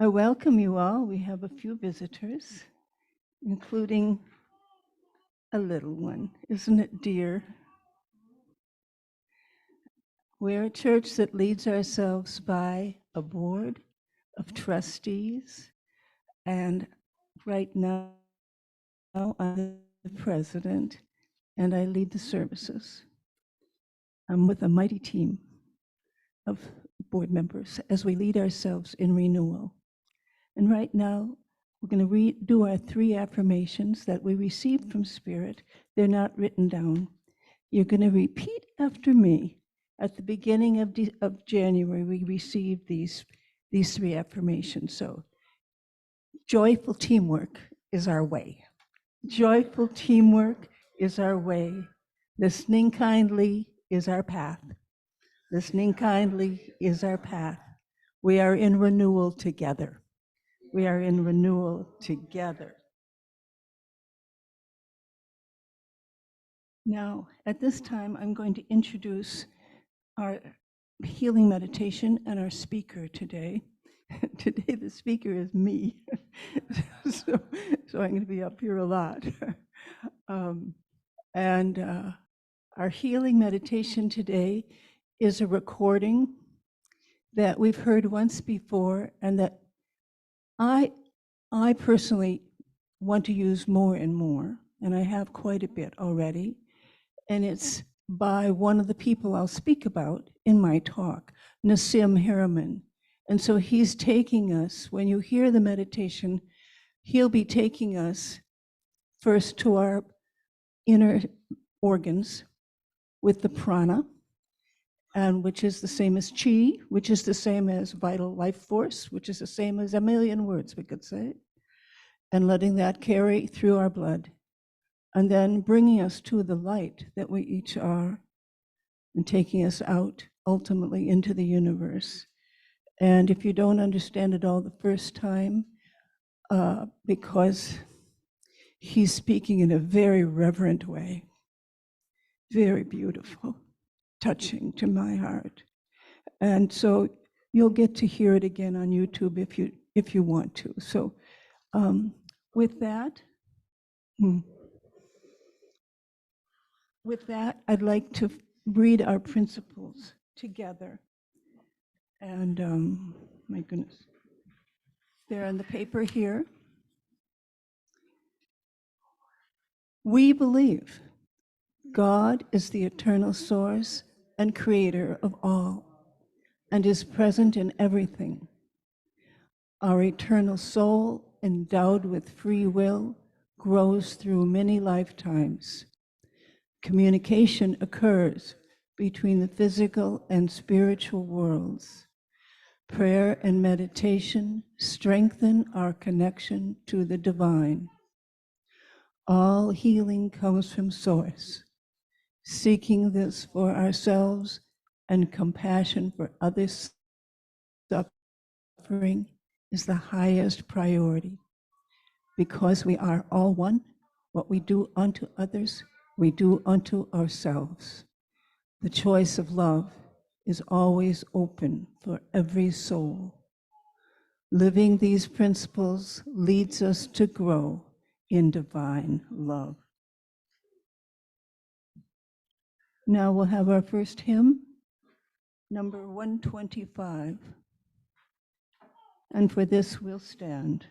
I welcome you all. We have a few visitors, including a little one. Isn't it dear? We're a church that leads ourselves by a board of trustees, and right now I'm the president and I lead the services. I'm with a mighty team of board members as we lead ourselves in renewal. And right now, we're going to do our 3 affirmations that we received from Spirit. They're not written down. You're going to repeat after me. At the beginning of January, we received these 3 affirmations. So, joyful teamwork is our way. Joyful teamwork is our way. Listening kindly is our path. Listening kindly is our path. We are in renewal together. We are in renewal together. Now, at this time, I'm going to introduce our healing meditation and our speaker today. Today, the speaker is me. so I'm going to be up here a lot. Our healing meditation today is a recording that we've heard once before and that I personally want to use more and more, and I have quite a bit already, and it's by one of the people I'll speak about in my talk, Nassim Harriman. And so he's taking us, when you hear the meditation, he'll be taking us first to our inner organs with the prana, and which is the same as chi, which is the same as vital life force, which is the same as a million words, we could say, and letting that carry through our blood, and then bringing us to the light that we each are, and taking us out ultimately into the universe. And if you don't understand it all the first time, because he's speaking in a very reverent way, very beautiful, touching to my heart. And so you'll get to hear it again on YouTube if you want to. So with that, I'd like to read our principles together. And my goodness, they're on the paper here. We believe God is the eternal source and creator of all and is present in everything. Our eternal soul, endowed with free will, grows through many lifetimes. Communication occurs between the physical and spiritual worlds. Prayer and meditation strengthen our connection to the divine. All healing comes from Source. Seeking this for ourselves and compassion for others suffering is the highest priority. Because we are all one, what we do unto others, we do unto ourselves. The choice of love is always open for every soul. Living these principles leads us to grow in divine love. Now we'll have our first hymn, number 125. And for this, we'll stand.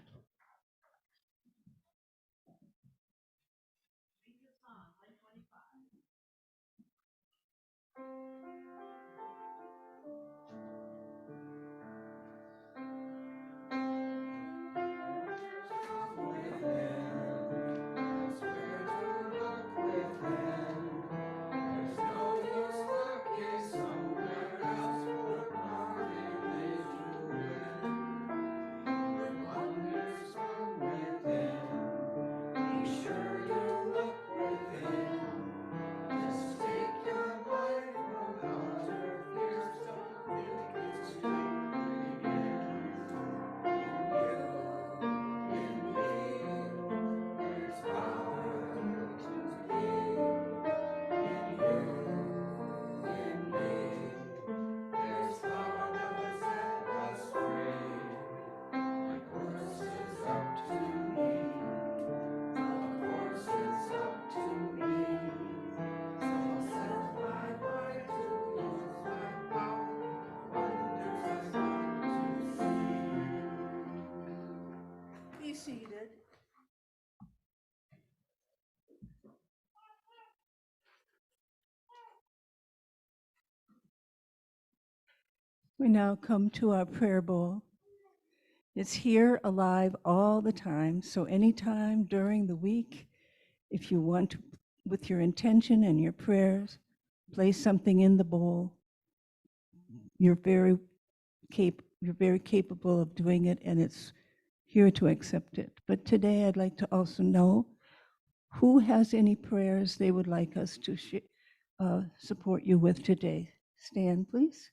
We now come to our prayer bowl. It's here alive all the time, so anytime during the week, if you want to, with your intention and your prayers, place something in the bowl, you're very capable of doing it, and it's here to accept it. But today I'd like to also know who has any prayers they would like us to support you with today. Stand, please.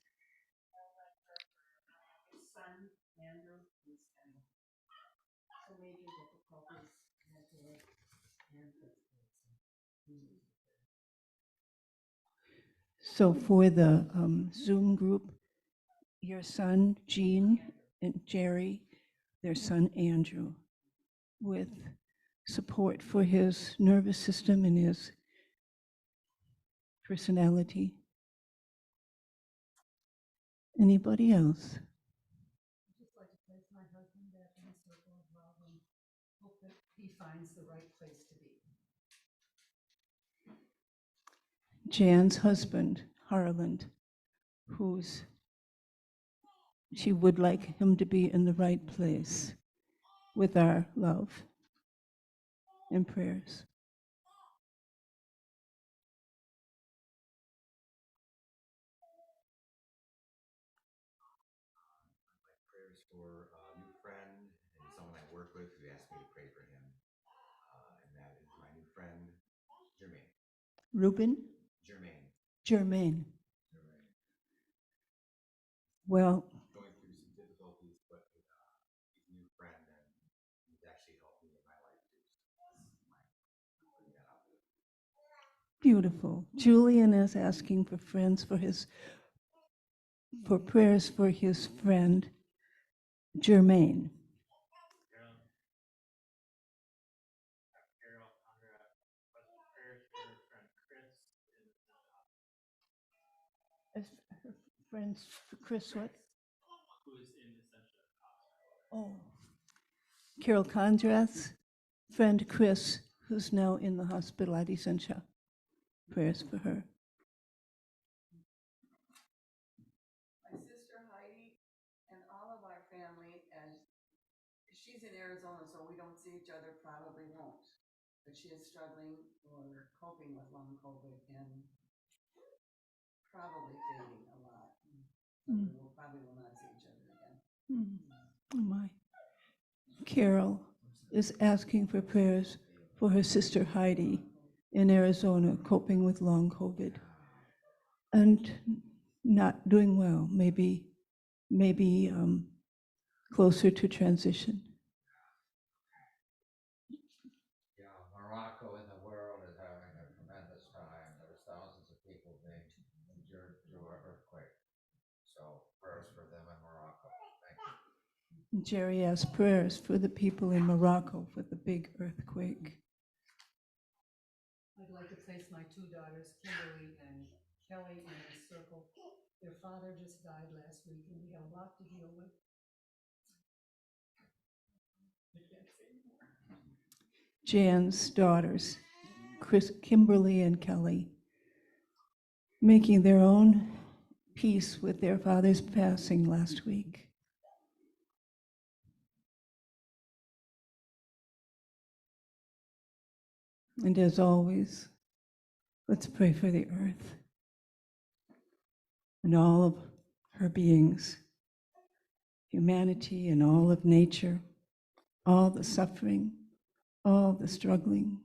So for the Zoom group, your son, Gene, and Jerry, their son, Andrew, with support for his nervous system and his personality. Anybody else? I'd just like to place my husband back in the circle of love and hope that he finds the right place to be. Jan's husband, Harland, she would like him to be in the right place with our love and prayers. My prayers for a new friend and someone I work with who asked me to pray for him. And that is my new friend, Jermaine. Reuben? Jermaine. Jermaine. Well, going through some difficulties, but he's a new friend and he's actually helped me in my life too. So putting that out there. beautiful. Julian is asking for prayers for his friend, Jermaine. Her friend Chris, what? Who's in Essentia Hospital. Oh, Carol Condrath's friend Chris, who's now in the hospital at Essentia. Prayers for her. My sister Heidi and all of our family, and she's in Arizona, so we don't see each other, probably won't. But she is struggling or coping with long COVID and probably fading a lot. So we probably will not see each other again. Oh my. Carol is asking for prayers for her sister Heidi in Arizona, coping with long COVID and not doing well, maybe closer to transition. Yeah, Morocco in the world is having a tremendous time. There's thousands of people being injured through an earthquake. So prayers for them in Morocco. Thank you. Jerry asks prayers for the people in Morocco for the big earthquake. I'd like to place my two daughters, Kimberly and Kelly, in this circle. Their father just died last week, and we have a lot to deal with. I can't say more. Jan's daughters, Kimberly and Kelly, making their own peace with their father's passing last week. And as always, let's pray for the earth and all of her beings, humanity and all of nature, all the suffering, all the struggling,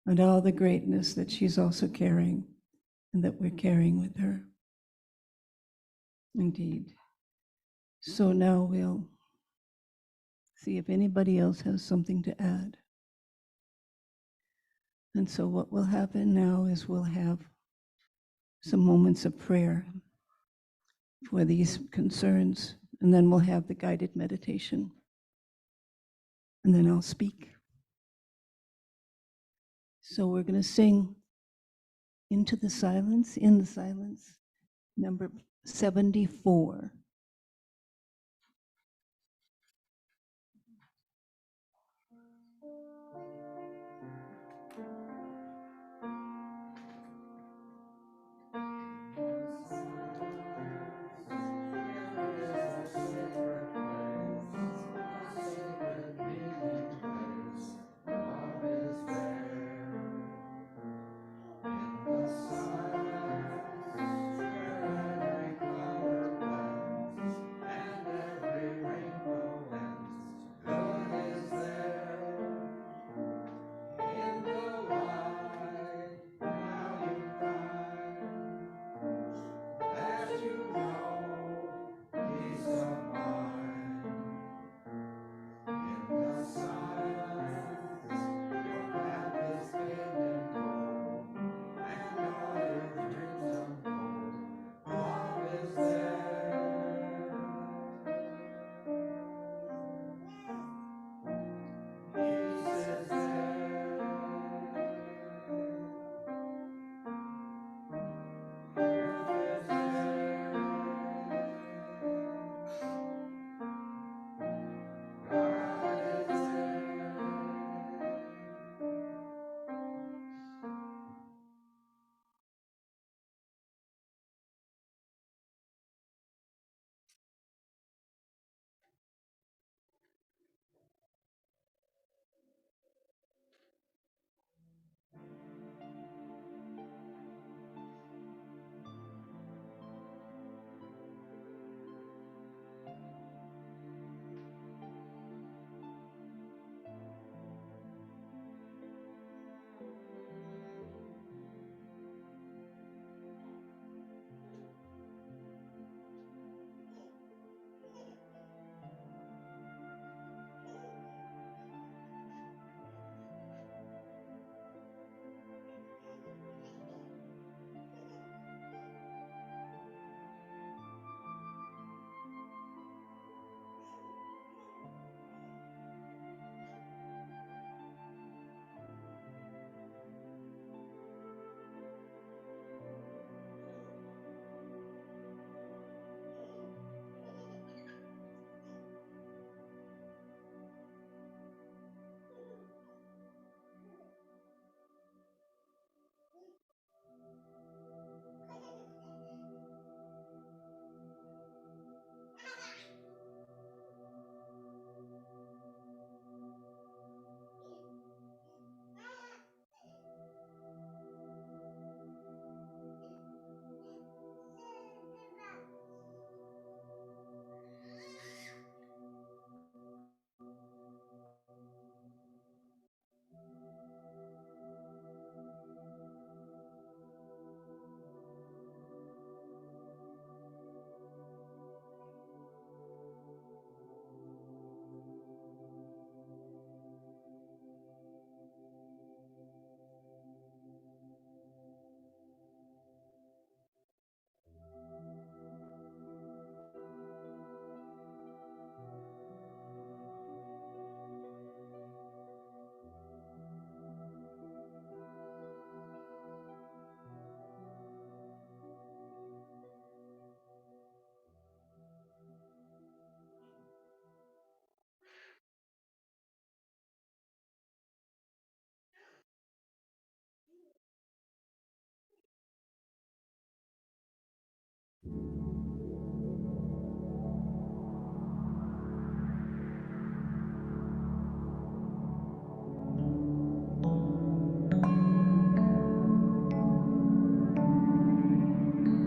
and all the greatness that she's also carrying and that we're carrying with her. Indeed. So now we'll see if anybody else has something to add. And so what will happen now is we'll have some moments of prayer for these concerns, and then we'll have the guided meditation. And then I'll speak. So we're going to sing in the silence, number 74.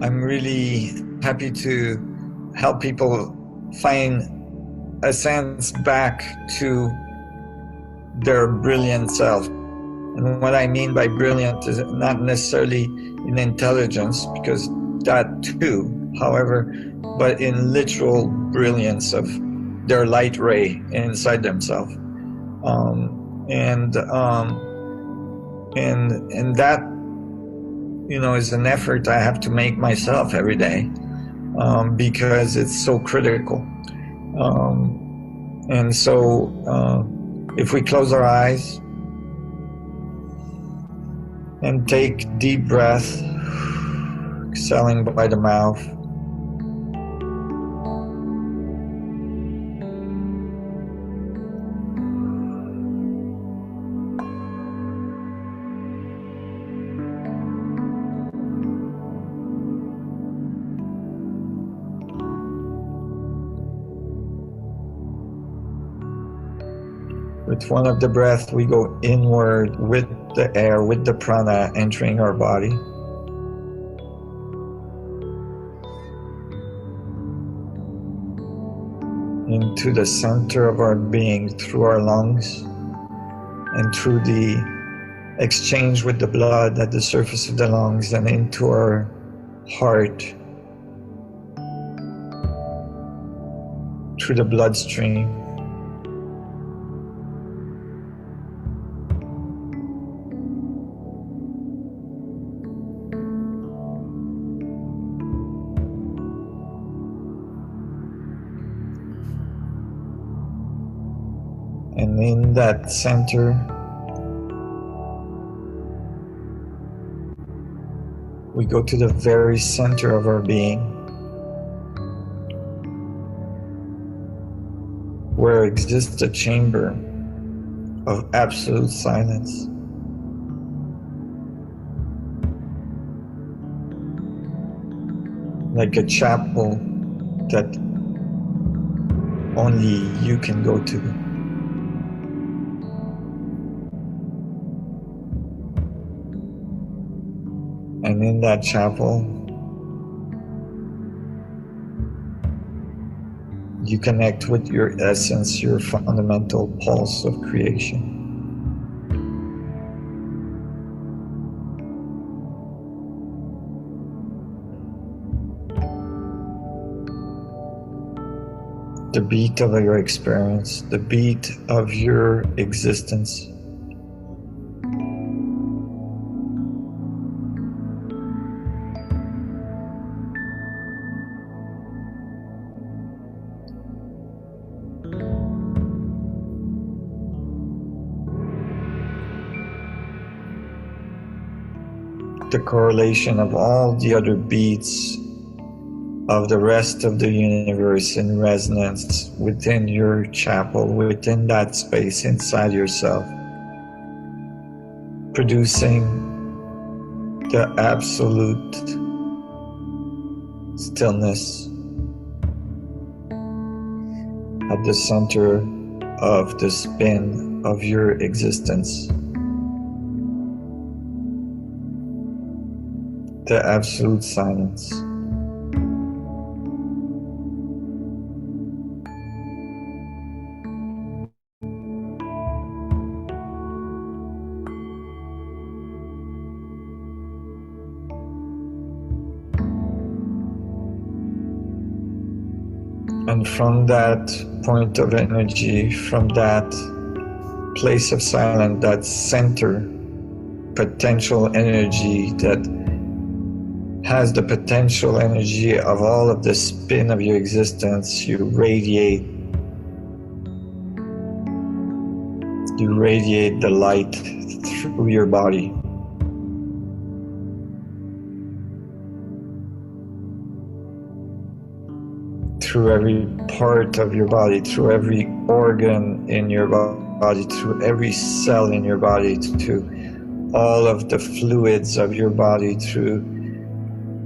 I'm really happy to help people find a sense back to their brilliant self. And what I mean by brilliant is not necessarily in intelligence, because that too, however, but in literal brilliance of their light ray inside themselves. And that, you know, is an effort I have to make myself every day, because it's so critical. And so if we close our eyes and take deep breath, exhaling by the mouth, with one of the breath, we go inward with the air, with the prana entering our body. Into the center of our being through our lungs and through the exchange with the blood at the surface of the lungs and into our heart through the bloodstream. And in that center, we go to the very center of our being, where exists a chamber of absolute silence. Like a chapel that only you can go to. And in that chapel, you connect with your essence, your fundamental pulse of creation. The beat of your experience, the beat of your existence. The correlation of all the other beats of the rest of the universe in resonance within your chapel, within that space inside yourself, producing the absolute stillness at the center of the spin of your existence. The absolute silence. And from that point of energy, from that place of silence, that center potential energy that has the potential energy of all of the spin of your existence, you radiate the light through your body. Through every part of your body, through every organ in your body, through every cell in your body, to all of the fluids of your body, through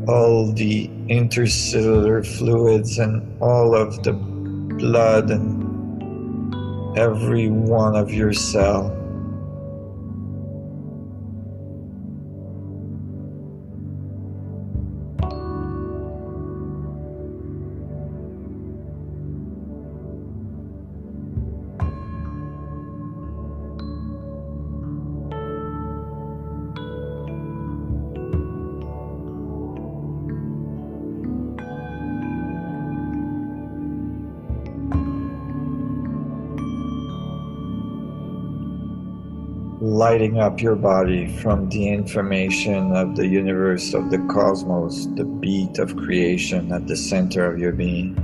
all the intercellular fluids and all of the blood and every one of your cells. lighting up your body from the information of the universe, of the cosmos, the beat of creation at the center of your being.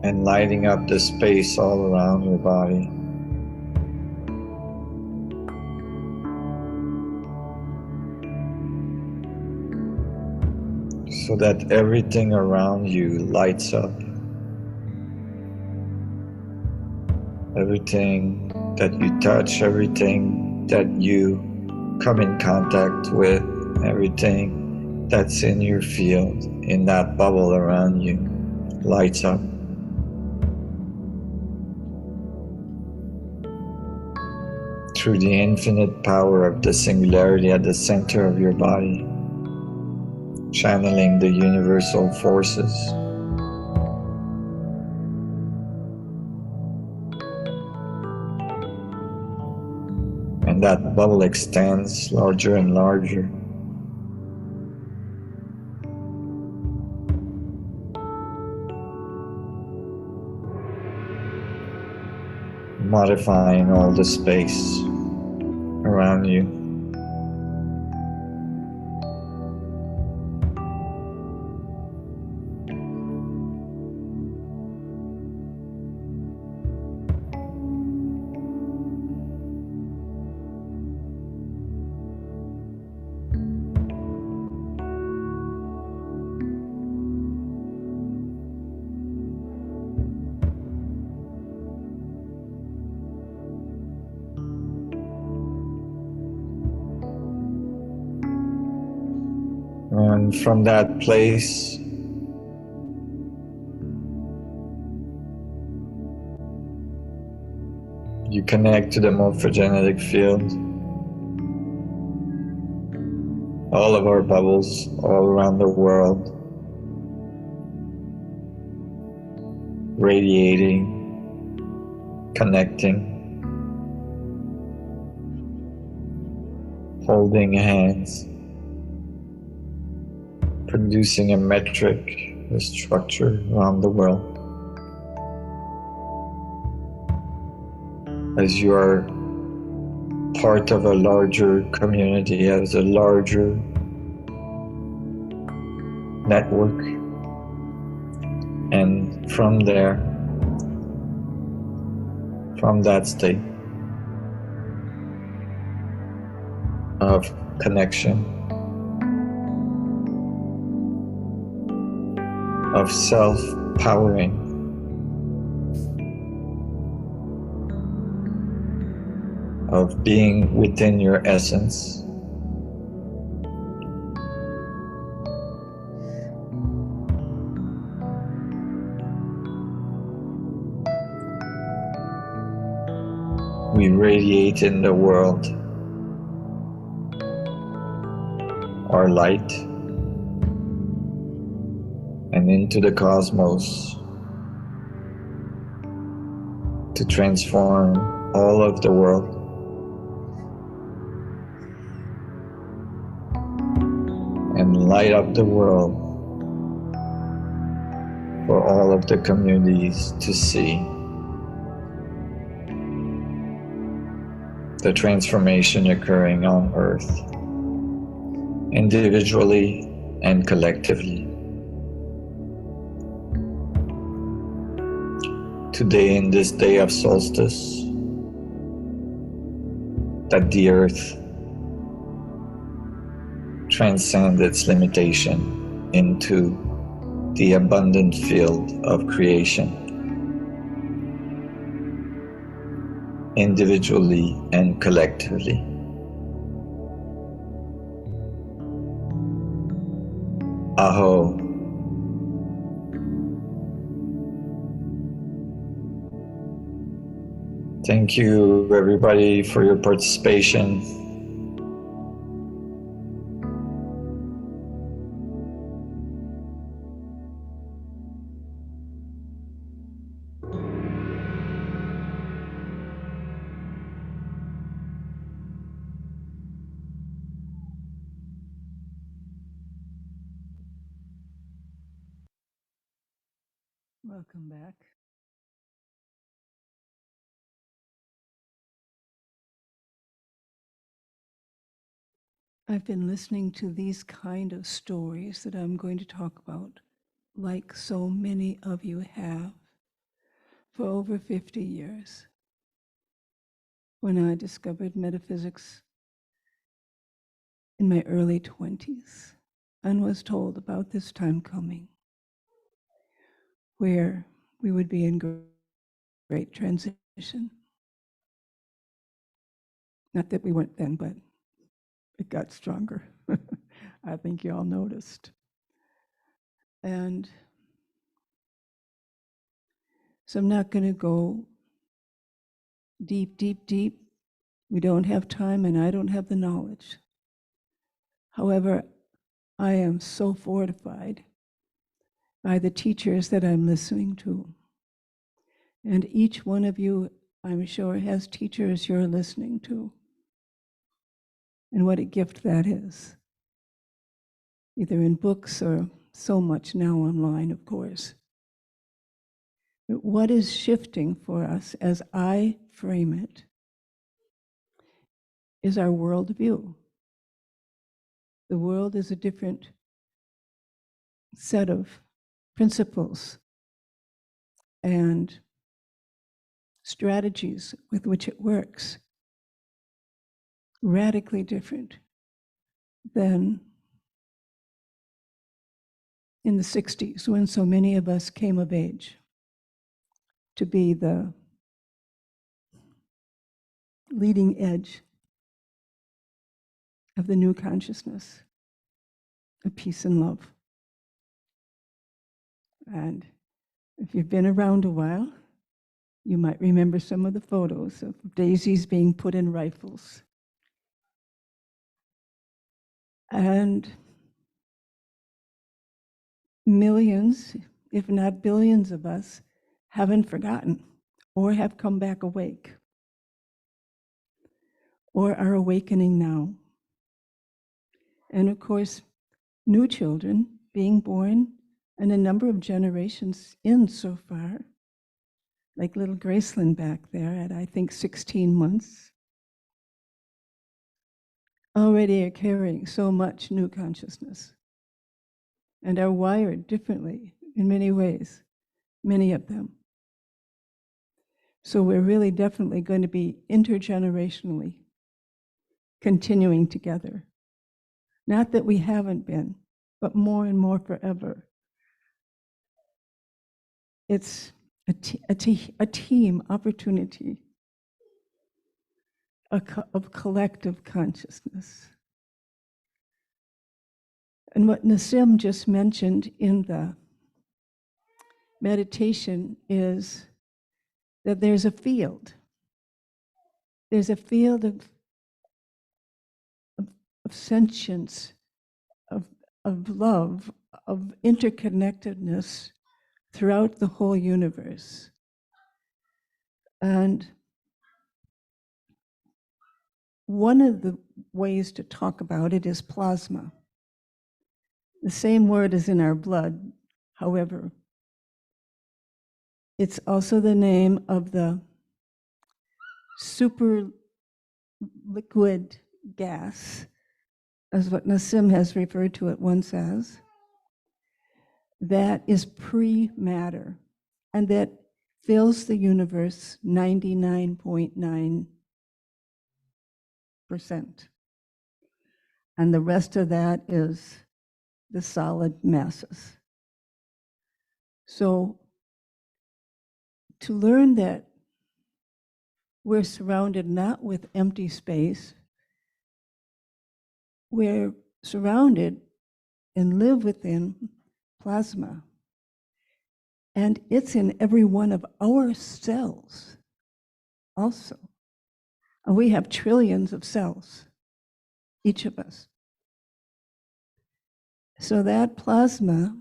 And lighting up the space all around your body. So that everything around you lights up. Everything that you touch, everything that you come in contact with, everything that's in your field, in that bubble around you, lights up. Through the infinite power of the singularity at the center of your body, channeling the universal forces. And that bubble extends larger and larger. Modifying all the space around you. And from that place, you connect to the morphogenetic field. All of our bubbles all around the world, radiating, connecting, holding hands, producing a metric, a structure around the world. As you are part of a larger community, as a larger network, and from there, from that state of connection, of self-powering, of being within your essence, we radiate in the world our light and into the cosmos to transform all of the world. And light up the world for all of the communities to see the transformation occurring on Earth, individually and collectively. Today, in this day of solstice, that the Earth transcend its limitation into the abundant field of creation, individually and collectively. Aho. Thank you, everybody, for your participation. Welcome back. I've been listening to these kind of stories that I'm going to talk about, like so many of you have, for over 50 years. When I discovered metaphysics in my early 20s and was told about this time coming, where we would be in great transition. Not that we weren't then, but it got stronger. I think you all noticed. And so I'm not going to go deep, deep, deep. We don't have time and I don't have the knowledge. However, I am so fortified by the teachers that I'm listening to. And each one of you, I'm sure, has teachers you're listening to. And what a gift that is. Either in books or so much now online, of course. But what is shifting for us, as I frame it, is our worldview. The world is a different set of principles and strategies with which it works. Radically different than in the 60s, when so many of us came of age to be the leading edge of the new consciousness of peace and love. And if you've been around a while, you might remember some of the photos of daisies being put in rifles. And millions, if not billions of us, haven't forgotten or have come back awake or are awakening now. And of course, new children being born and a number of generations in so far, like little Graceland back there at, I think, 16 months, already are carrying so much new consciousness and are wired differently in many ways, many of them. So we're really definitely going to be intergenerationally continuing together. Not that we haven't been, but more and more forever. It's a team opportunity of collective consciousness. And what Nassim just mentioned in the meditation is that there's a field. There's a field of sentience, of love, of interconnectedness throughout the whole universe. And one of the ways to talk about it is plasma. The same word is in our blood, however. It's also the name of the super liquid gas, as what Nassim has referred to it once as, that is pre-matter and that fills the universe 99.9%. And the rest of that is the solid masses. So to learn that we're surrounded not with empty space, we're surrounded and live within plasma. And it's in every one of our cells also. And we have trillions of cells, each of us. So that plasma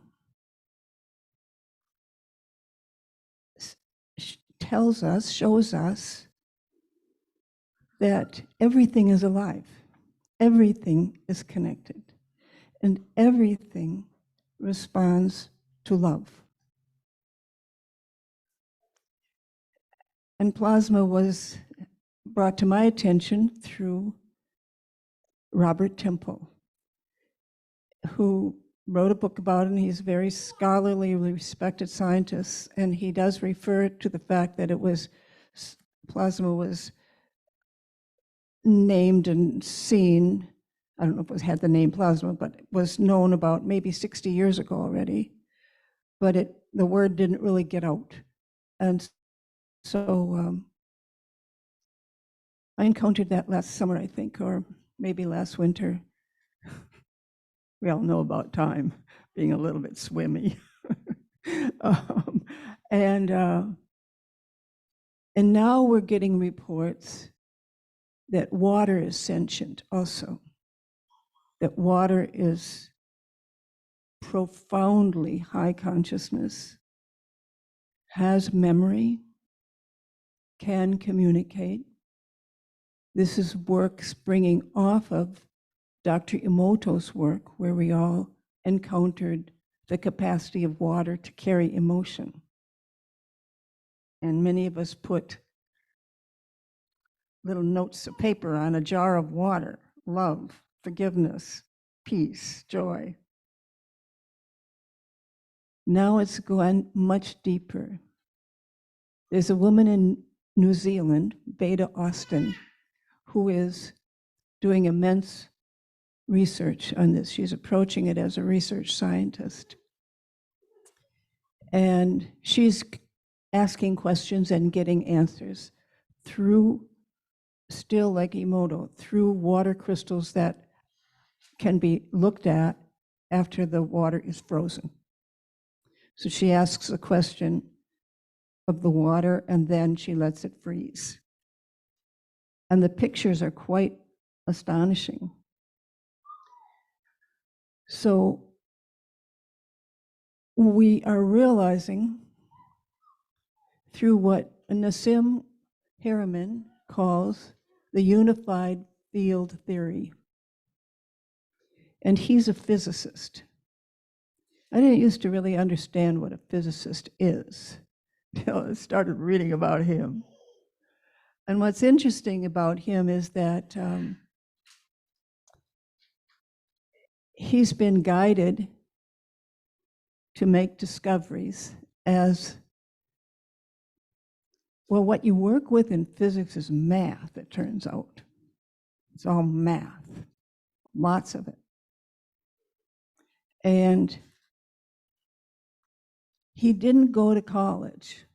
tells us, shows us that everything is alive, everything is connected, and everything responds to love. And plasma was brought to my attention through Robert Temple, who wrote a book about it, and he's a very scholarly, respected scientist, and he does refer to the fact that plasma was named and seen, I don't know if it had the name plasma, but it was known about maybe 60 years ago already, but the word didn't really get out. And so I encountered that last summer, I think, or maybe last winter. We all know about time being a little bit swimmy. And now we're getting reports that water is sentient also, that water is profoundly high consciousness, has memory, can communicate. This is work springing off of Dr. Emoto's work, where we all encountered the capacity of water to carry emotion. And many of us put little notes of paper on a jar of water: love, forgiveness, peace, joy. Now it's gone much deeper. There's a woman in New Zealand, Beta Austin, who is doing immense research on this. She's approaching it as a research scientist. And she's asking questions and getting answers through, still like Emoto, through water crystals that can be looked at after the water is frozen. So she asks a question of the water, and then she lets it freeze. And the pictures are quite astonishing. So we are realizing through what Nassim Haramein calls the unified field theory. And he's a physicist. I didn't used to really understand what a physicist is until I started reading about him. And what's interesting about him is that he's been guided to make discoveries as, well, what you work with in physics is math, it turns out. It's all math, lots of it. And he didn't go to college.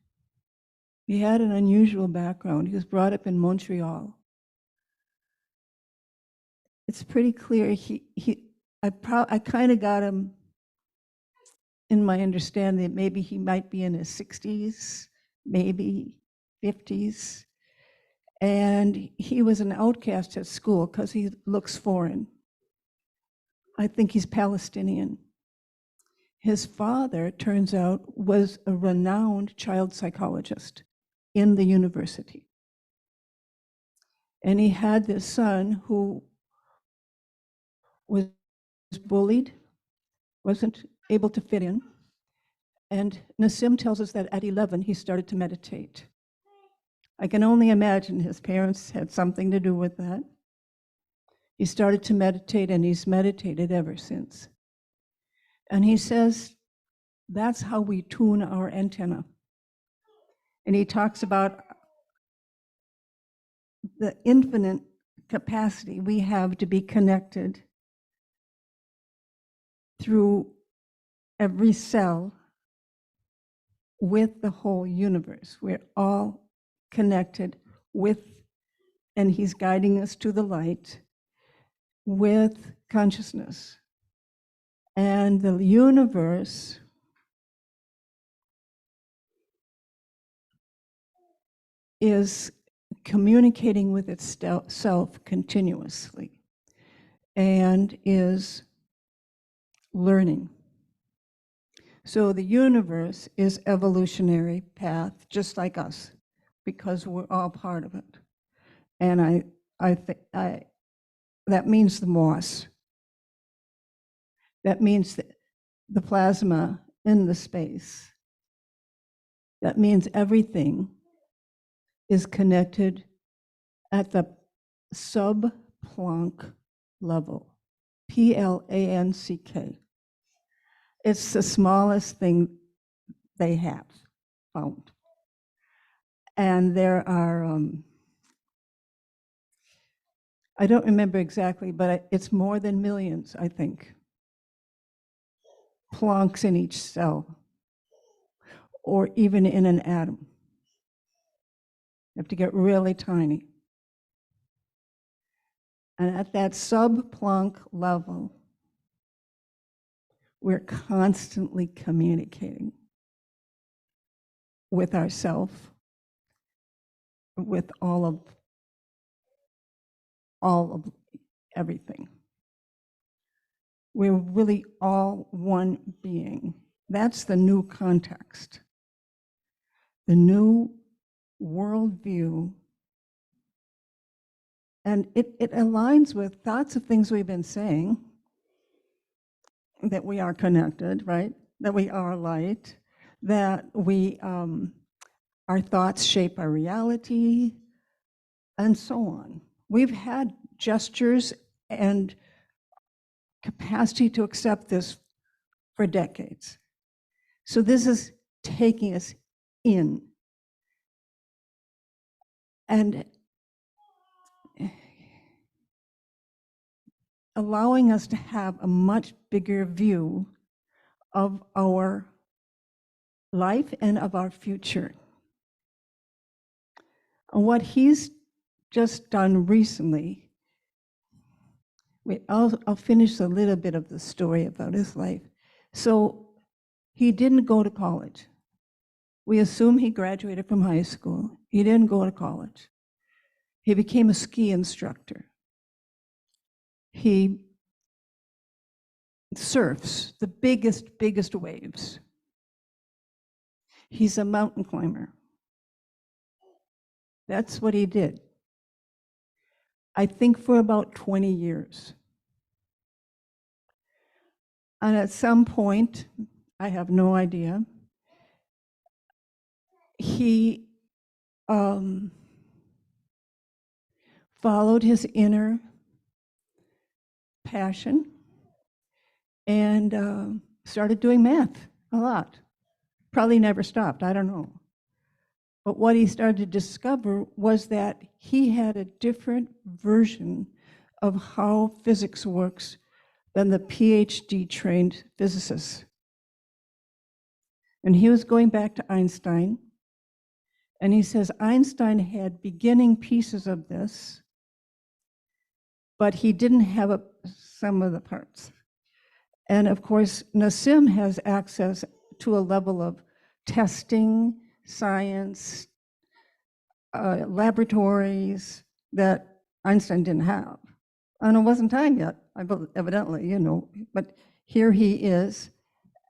He had an unusual background. He was brought up in Montreal. It's pretty clear I kind of got him in my understanding that maybe he might be in his 60s, maybe 50s. And he was an outcast at school because he looks foreign. I think he's Palestinian. His father, it turns out, was a renowned child psychologist in the university. And he had this son who was bullied, wasn't able to fit in. And Nassim tells us that at 11, he started to meditate. I can only imagine his parents had something to do with that. He started to meditate, and he's meditated ever since. And he says, that's how we tune our antenna. And he talks about the infinite capacity we have to be connected through every cell with the whole universe. We're all connected with, and he's guiding us to the light, with consciousness. And the universe is communicating with itself continuously and is learning. So the universe is evolutionary path, just like us, because we're all part of it. And I think that means the moss. That means the plasma in the space. That means everything is connected at the sub-Planck level, Planck. It's the smallest thing they have found. And there are, I don't remember exactly, but it's more than millions, I think, Plancks in each cell, or even in an atom. You have to get really tiny. And at that sub-Planck level, we're constantly communicating with ourselves, with all of everything. We're really all one being. That's the new context, the new worldview. And it aligns with lots of things we've been saying, that we are connected, right? That we are light, that our thoughts shape our reality, and so on. We've had gestures and capacity to accept this for decades. So this is taking us in. And allowing us to have a much bigger view of our life and of our future. And what he's just done recently, I'll finish a little bit of the story about his life. So he didn't go to college. We assume he graduated from high school. He didn't go to college. He became a ski instructor. He surfs the biggest waves. He's a mountain climber. That's what he did. I think for about 20 years. And at some point, I have no idea, he followed his inner passion and started doing math a lot. Probably never stopped, I don't know. But what he started to discover was that he had a different version of how physics works than the PhD trained physicists. And he was going back to Einstein, and he says Einstein had beginning pieces of this, but he didn't have some of the parts. And of course, Nassim has access to a level of testing, science, laboratories that Einstein didn't have. And it wasn't time yet, evidently, you know, but here he is,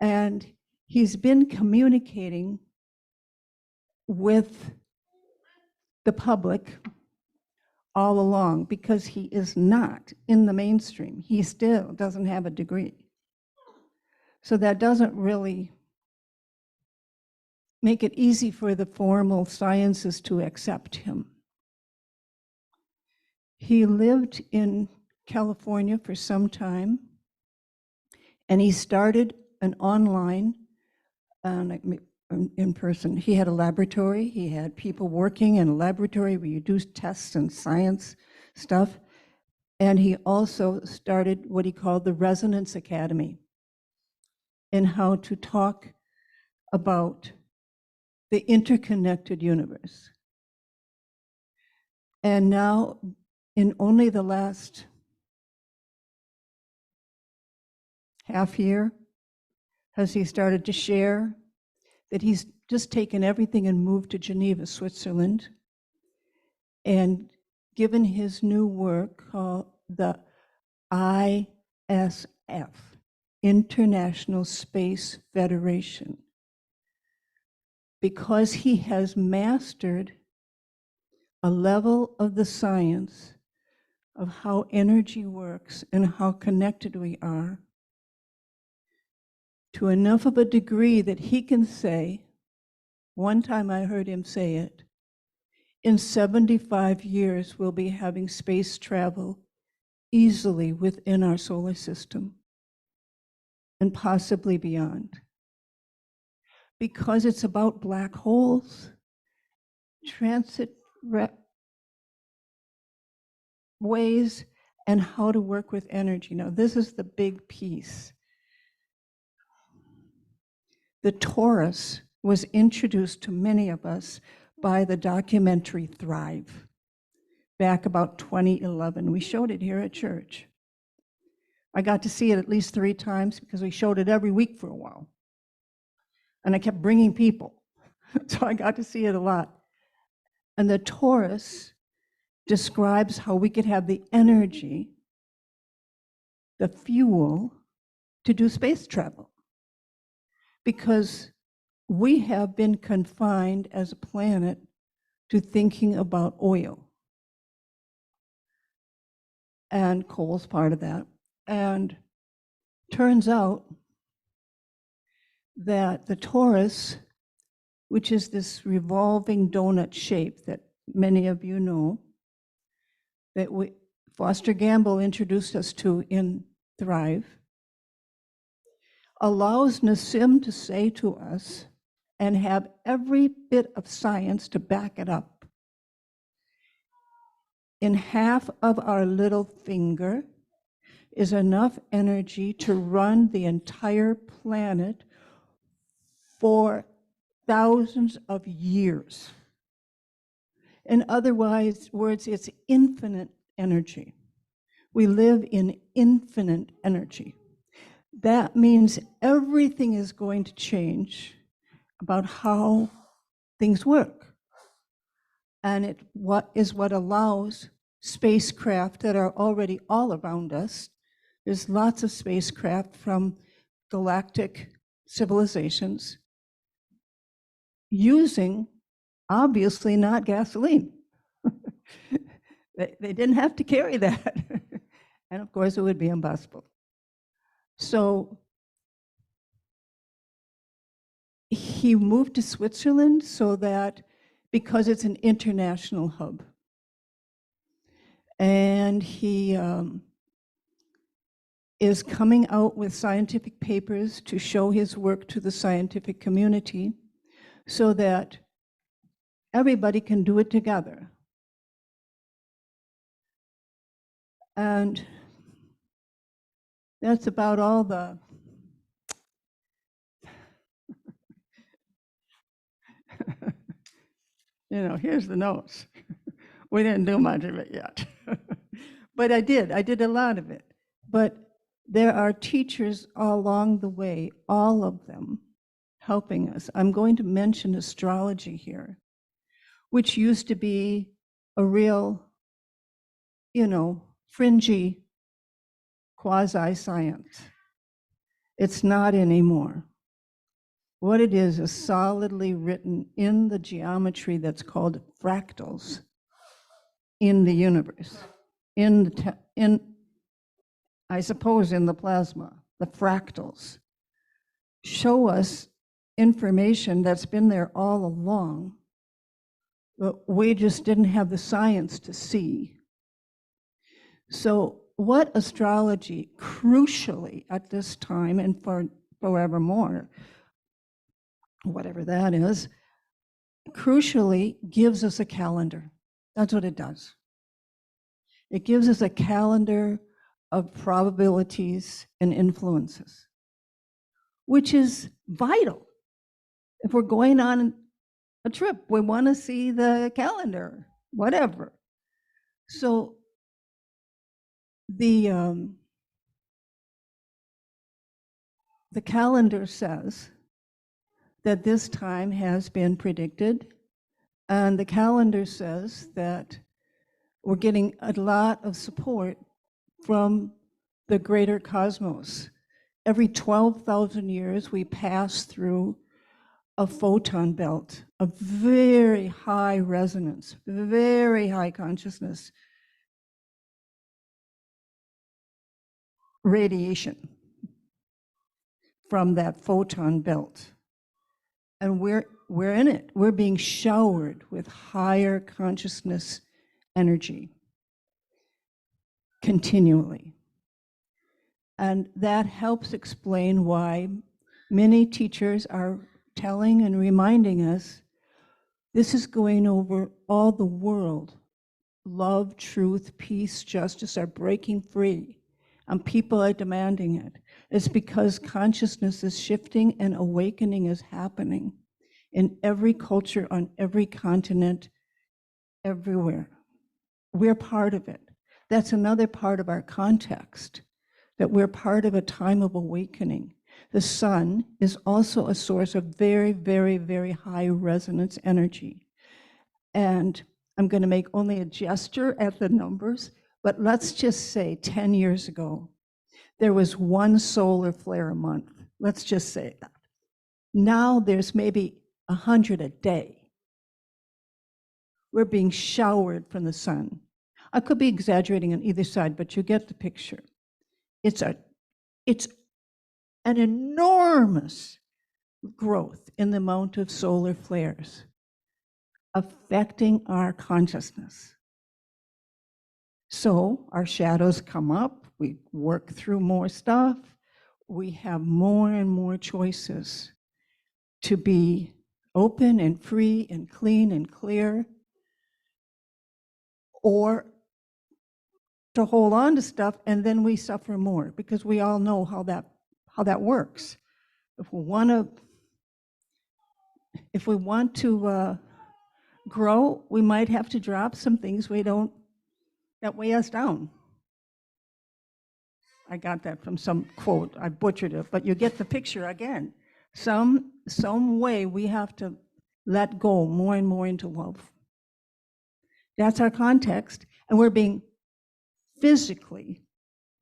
and he's been communicating with the public all along because he is not in the mainstream. He still doesn't have a degree. So that doesn't really make it easy for the formal sciences to accept him. He lived in California for some time, and he started an online, in person. He had a laboratory. He had people working in a laboratory where you do tests and science stuff. And he also started what he called the Resonance Academy, in how to talk about the interconnected universe. And now, in only the last half year, has he started to share that he's just taken everything and moved to Geneva, Switzerland, and given his new work called the ISF, International Space Federation, because he has mastered a level of the science of how energy works and how connected we are, to enough of a degree that he can say, one time I heard him say it, In 75 years, we'll be having space travel easily within our solar system and possibly beyond. Because it's about black holes, transit ways, and how to work with energy. Now, this is the big piece. The torus was introduced to many of us by the documentary Thrive back about 2011. We showed it here at church. I got to see it at least 3 times because we showed it every week for a while. And I kept bringing people. So I got to see it a lot. And the torus describes how we could have the energy, the fuel, to do space travel. Because we have been confined as a planet to thinking about oil. And coal's part of that. And turns out that the torus, which is this revolving donut shape that many of you know, that Foster Gamble introduced us to in Thrive, allows Nassim to say to us and have every bit of science to back it up. In half of our little finger is enough energy to run the entire planet for thousands of years. In other words, it's infinite energy. We live in infinite energy. That means everything is going to change about how things work. And what allows spacecraft that are already all around us. There's lots of spacecraft from galactic civilizations using, obviously, not gasoline. They didn't have to carry that. And of course, it would be impossible. So he moved to Switzerland so that, because it's an international hub. And he is coming out with scientific papers to show his work to the scientific community so that everybody can do it together. And that's about all the here's the notes. We didn't do much of it yet. But I did a lot of it. But there are teachers along the way, all of them helping us. I'm going to mention astrology here, which used to be a real, fringy quasi-science. It's not anymore. What it is solidly written in the geometry that's called fractals in the universe, I suppose in the plasma. The fractals show us information that's been there all along, but we just didn't have the science to see. So what astrology, crucially at this time and for forevermore, whatever that is, crucially gives us a calendar. That's what it does. It gives us a calendar of probabilities and influences, which is vital. If we're going on a trip, we want to see the calendar, whatever. So the calendar says that this time has been predicted, and the calendar says that we're getting a lot of support from the greater cosmos. Every 12,000 years, we pass through a photon belt, a very high resonance, very high consciousness radiation from that photon belt. And we're in it. We're being showered with higher consciousness energy continually. And that helps explain why many teachers are telling and reminding us this is going over all the world. Love, truth, peace, justice are breaking free, and people are demanding it. It's because consciousness is shifting and awakening is happening in every culture, on every continent, everywhere. We're part of it. That's another part of our context, that we're part of a time of awakening. The sun is also a source of very, very, very high resonance energy. And I'm going to make only a gesture at the numbers, but let's just say 10 years ago, there was one solar flare a month. Let's just say that. Now there's maybe 100 a day. We're being showered from the sun. I could be exaggerating on either side, but you get the picture. It's an enormous growth in the amount of solar flares affecting our consciousness. So our shadows come up, we work through more stuff, we have more and more choices to be open and free and clean and clear, or to hold on to stuff, and then we suffer more, because we all know how that works. If we want to grow, we might have to drop some things that weigh us down. I got that from some quote. I butchered it, but you get the picture again. Some way we have to let go more and more into love. That's our context, and we're being physically,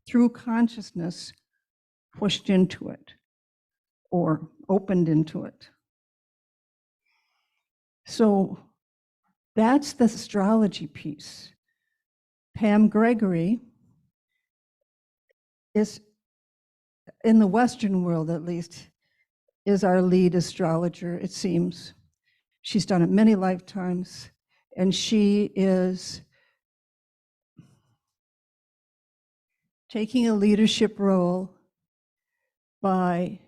through consciousness, pushed into it or opened into it. So that's the astrology piece. Pam Gregory is, in the Western world at least, is our lead astrologer, it seems. She's done it many lifetimes, and she is taking a leadership role by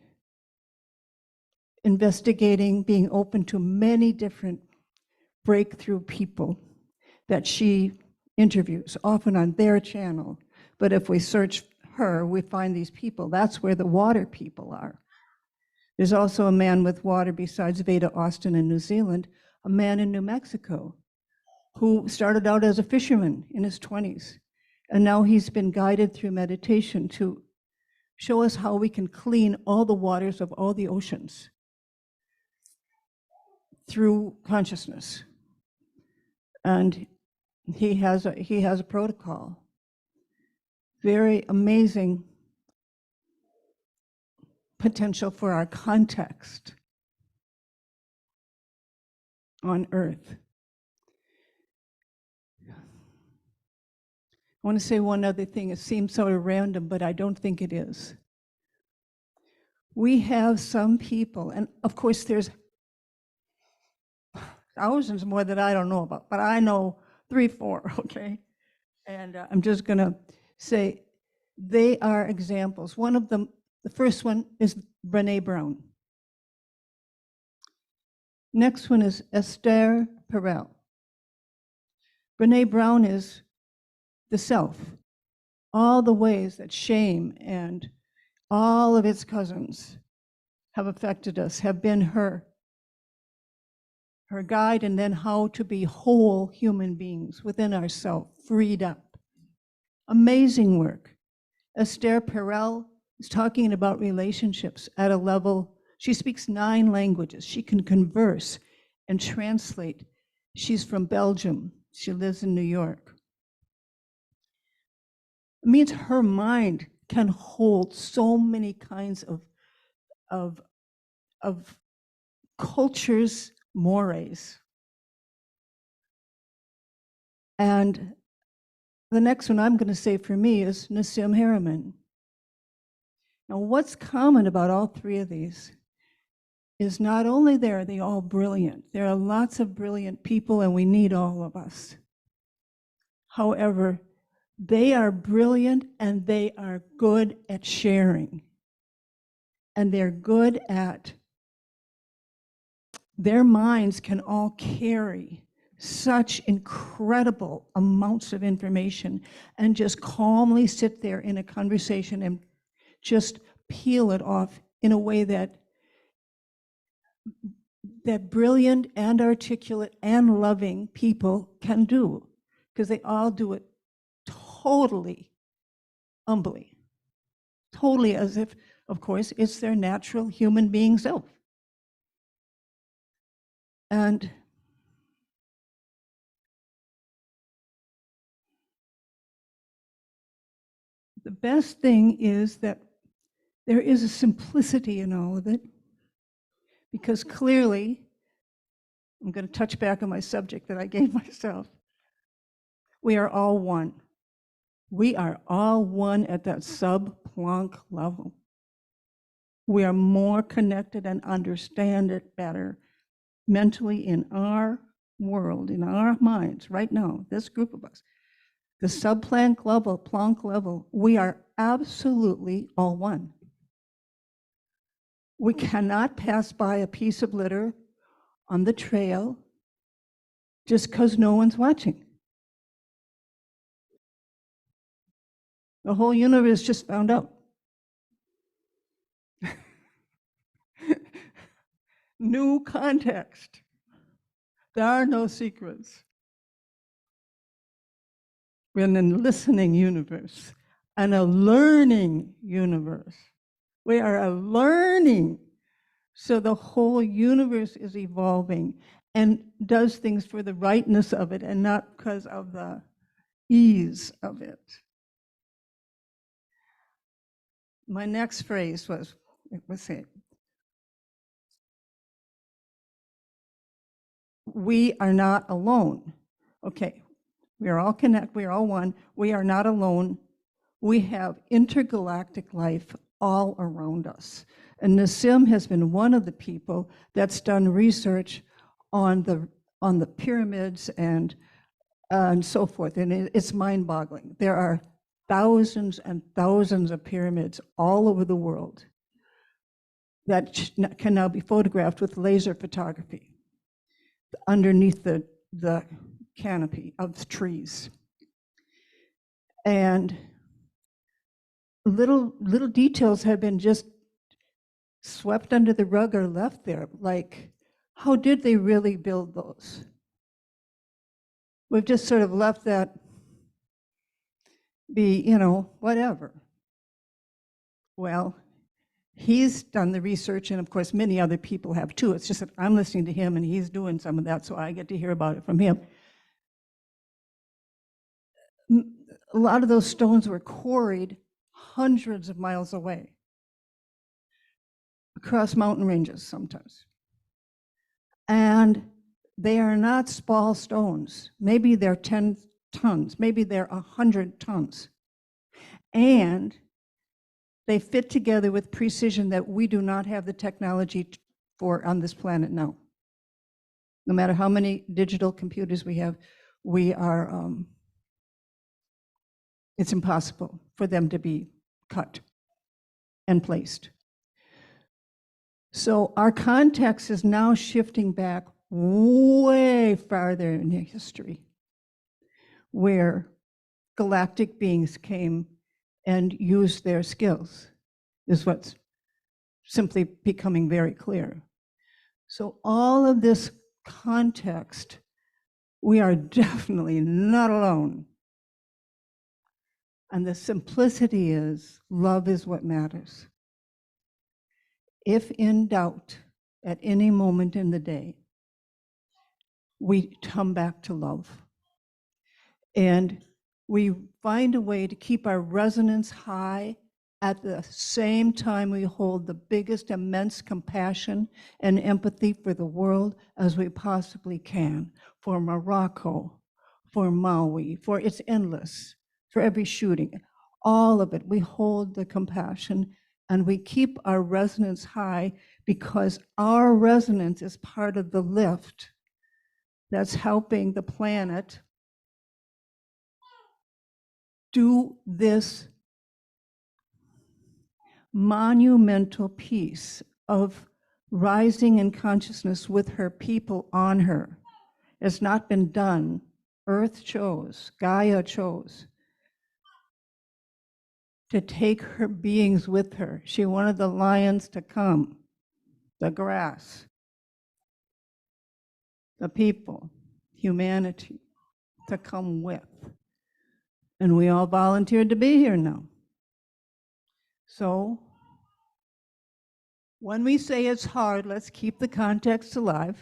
investigating, being open to many different breakthrough people that she interviews, often on their channel. But if we search her, we find these people. That's where the water people are. There's also a man with water besides Veda Austin in New Zealand, a man in New Mexico who started out as a fisherman in his 20s. And now he's been guided through meditation to show us how we can clean all the waters of all the oceans through consciousness. And he has a protocol. Very amazing potential for our context on Earth. I want to say one other thing. It seems sort of random, but I don't think it is. We have some people, and of course there's thousands more that I don't know about, but I know 3, 4, okay? And I'm just going to say they are examples. One of them, the first one is Brené Brown. Next one is Esther Perel. Brené Brown is the self. All the ways that shame and all of its cousins have affected us have been her guide, and then how to be whole human beings within ourselves, freed up. Amazing work. Esther Perel is talking about relationships at a level. She speaks 9 languages. She can converse and translate. She's from Belgium. She lives in New York. It means her mind can hold so many kinds of cultures, mores. And the next one I'm going to say for me is Nassim Haramein. Now, what's common about all 3 of these is not only are they all brilliant, there are lots of brilliant people and we need all of us. However, they are brilliant and they are good at sharing. And they're good at, their minds can all carry such incredible amounts of information and just calmly sit there in a conversation and just peel it off in a way that brilliant and articulate and loving people can do, because they all do it totally humbly, totally as if, of course, it's their natural human being self. And the best thing is that there is a simplicity in all of it, because clearly, I'm going to touch back on my subject that I gave myself. We are all one. We are all one at that sub-Planck level. We are more connected and understand it better mentally in our world, in our minds right now, this group of us. The sub-Planck level, we are absolutely all one. We cannot pass by a piece of litter on the trail just because no one's watching. The whole universe just found out. New context. There are no secrets. We're in a listening universe and a learning universe. We are a learning. So the whole universe is evolving and does things for the rightness of it and not because of the ease of it. My next phrase was, we are not alone. Okay, we are all connected, we are all one. We are not alone. We have intergalactic life all around us. And Nassim has been one of the people that's done research on the pyramids and so forth. And it's mind-boggling. There are thousands and thousands of pyramids all over the world that can now be photographed with laser photography underneath the canopy of trees. And little details have been just swept under the rug or left there, like, how did they really build those? We've just sort of left that be, whatever. Well, he's done the research, and of course many other people have too. It's just that I'm listening to him and he's doing some of that, so I get to hear about it from him. A lot of those stones were quarried hundreds of miles away, across mountain ranges sometimes. And they are not small stones. Maybe they're 10 tons, maybe they're 100 tons. And they fit together with precision that we do not have the technology for on this planet now. No matter how many digital computers we have, it's impossible for them to be cut and placed. So our context is now shifting back way farther in history, where galactic beings came and used their skills, is what's simply becoming very clear. So all of this context, we are definitely not alone. And the simplicity is, love is what matters. If in doubt at any moment in the day, we come back to love. And we find a way to keep our resonance high at the same time we hold the biggest immense compassion and empathy for the world as we possibly can, for Morocco, for Maui, for it's endless, for every shooting, all of it. We hold the compassion and we keep our resonance high because our resonance is part of the lift that's helping the planet do this monumental piece of rising in consciousness with her people on her. It's not been done. Earth chose, Gaia chose to take her beings with her. She wanted the lions to come, the grass, the people, humanity to come with. And we all volunteered to be here now. So when we say it's hard, let's keep the context alive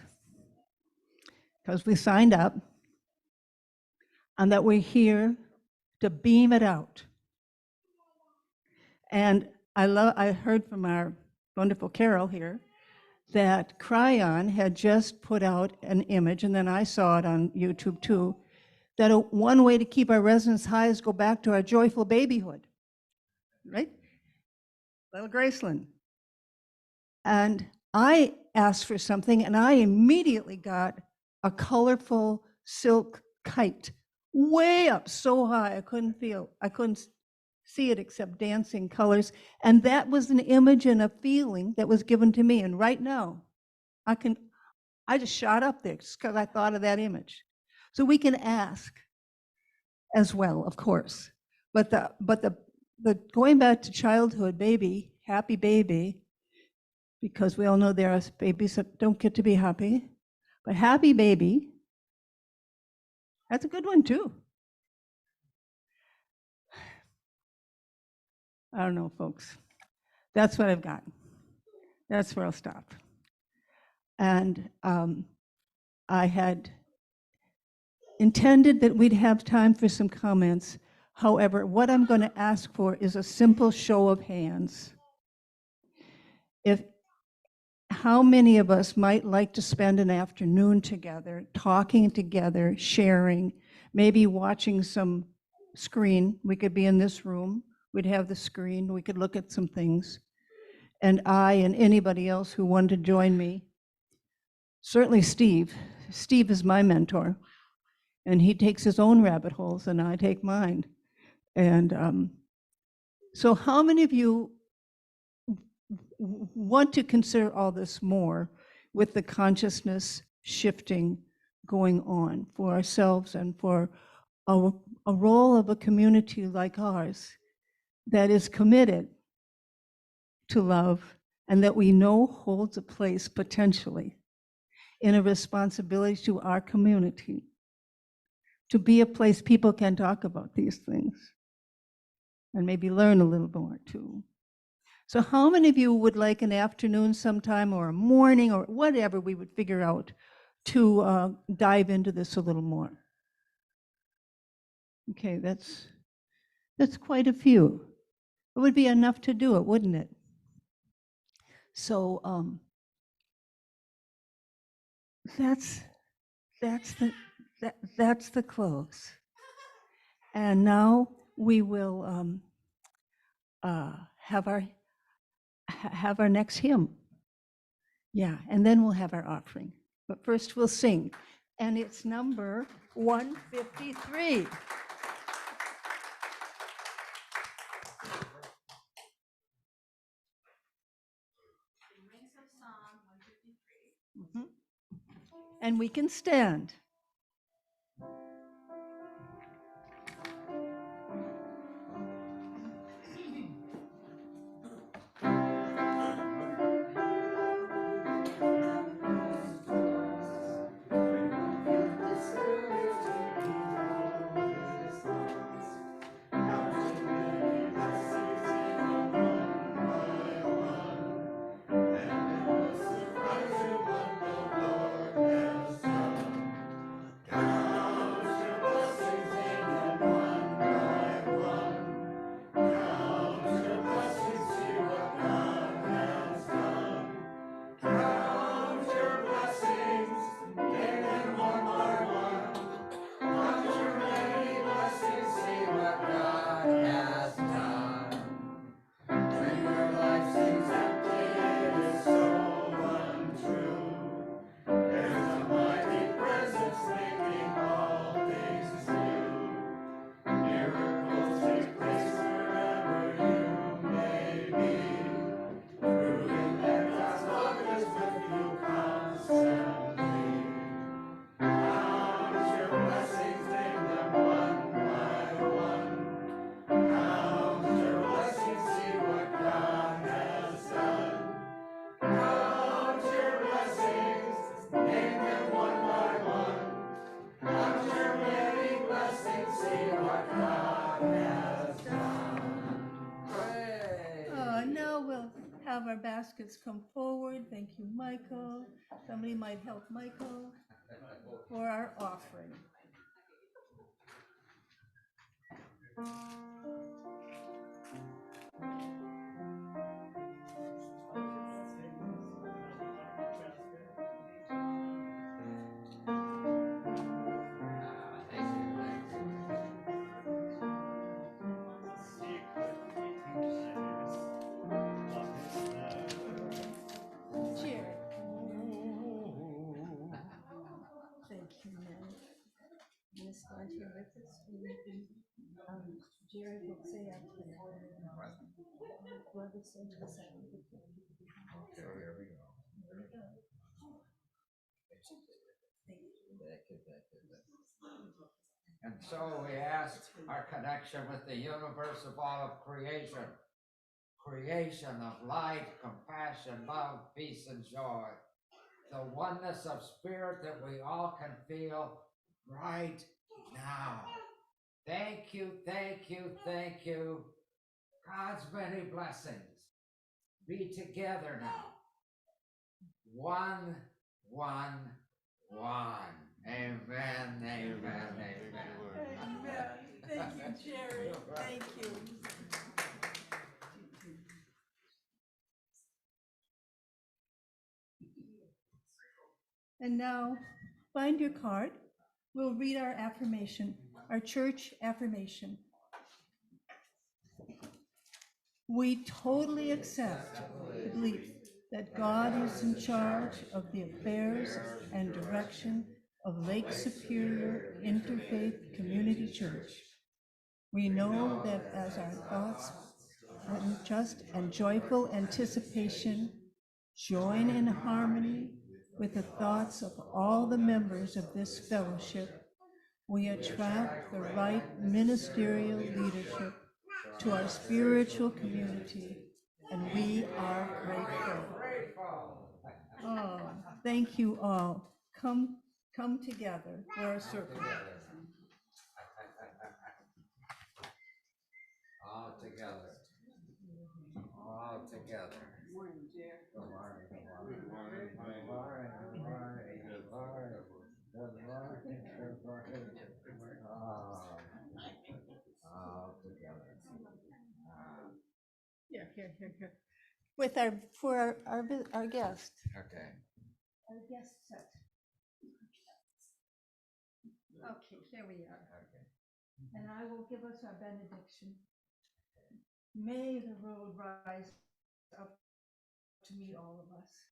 because we signed up and that we're here to beam it out. And I heard from our wonderful Carol here that Cryon had just put out an image, and then I saw it on YouTube too, that one way to keep our resonance high is go back to our joyful babyhood, right? Little Graceland. And I asked for something, and I immediately got a colorful silk kite way up so high I couldn't see it except dancing colors. And that was an image and a feeling that was given to me. And right now, I just shot up there just because I thought of that image. So we can ask as well, of course. But the going back to childhood, baby, happy baby, because we all know there are babies that don't get to be happy. But happy baby, that's a good one too. I don't know, folks. That's what I've got. That's where I'll stop. And I had intended that we'd have time for some comments. However, what I'm going to ask for is a simple show of hands. How many of us might like to spend an afternoon together, talking together, sharing, maybe watching some screen? We could be in this room, we'd have the screen, we could look at some things. And I and anybody else who wanted to join me, certainly Steve. Steve is my mentor, and he takes his own rabbit holes, and I take mine. And so how many of you want to consider all this more with the consciousness shifting going on for ourselves and for a role of a community like ours that is committed to love and that we know holds a place potentially in a responsibility to our community to be a place people can talk about these things and maybe learn a little more too. So how many of you would like an afternoon sometime or a morning or whatever we would figure out to dive into this a little more? Okay, that's quite a few. It would be enough to do it, wouldn't it? So that's the close. And now we will have our next hymn. Yeah, and then we'll have our offering. But first we'll sing. And it's number 153. Mm-hmm. And we can stand. have our baskets come forward. Thank you, Michael. Somebody might help Michael for our offering. Cheer. Thank you, Mary. I'm going to stand here with us. Jerry will say after that. Whoever sings the sound. Okay, here we go. There we go. And so we ask our connection with the universe of all of creation, creation of light, compassion, love, peace, and joy, the oneness of spirit that we all can feel right now. Thank you, thank you, thank you. God's many blessings. Be together now. One, one, one. Amen, amen, amen. Amen. Thank you, Jerry. Thank you. And now, find your card. We'll read our affirmation, our church affirmation. We totally accept the belief that God is in charge of the affairs and direction of Lake Superior Interfaith Community Church. We know that as our thoughts and just and joyful anticipation join in harmony with the thoughts of all the members of this fellowship, we attract the right ministerial leadership to our spiritual community, and we are grateful. Oh, thank you all. Come together for a circle. All together. All together. Good morning, dear. Good morning, good morning. Good morning, good morning, good morning, good morning. Good morning, good morning. All together. Here. With our guest. Okay. Our guest set. Okay, here we are. Okay. And I will give us our benediction. May the road rise up to meet all of us.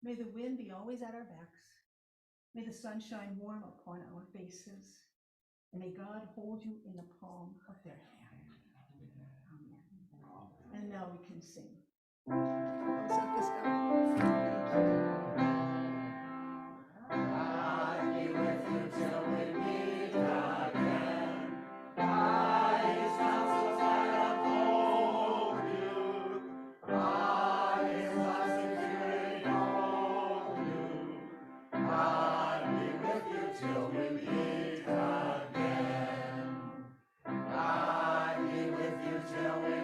May the wind be always at our backs. May the sun shine warm upon our faces. And may God hold you in the palm of their hand. Amen. And now we can sing. I'll be with you till we meet again. By His counsels I uphold you. By His love securely hold you. I'll be with you till we meet again. I'll be with you till we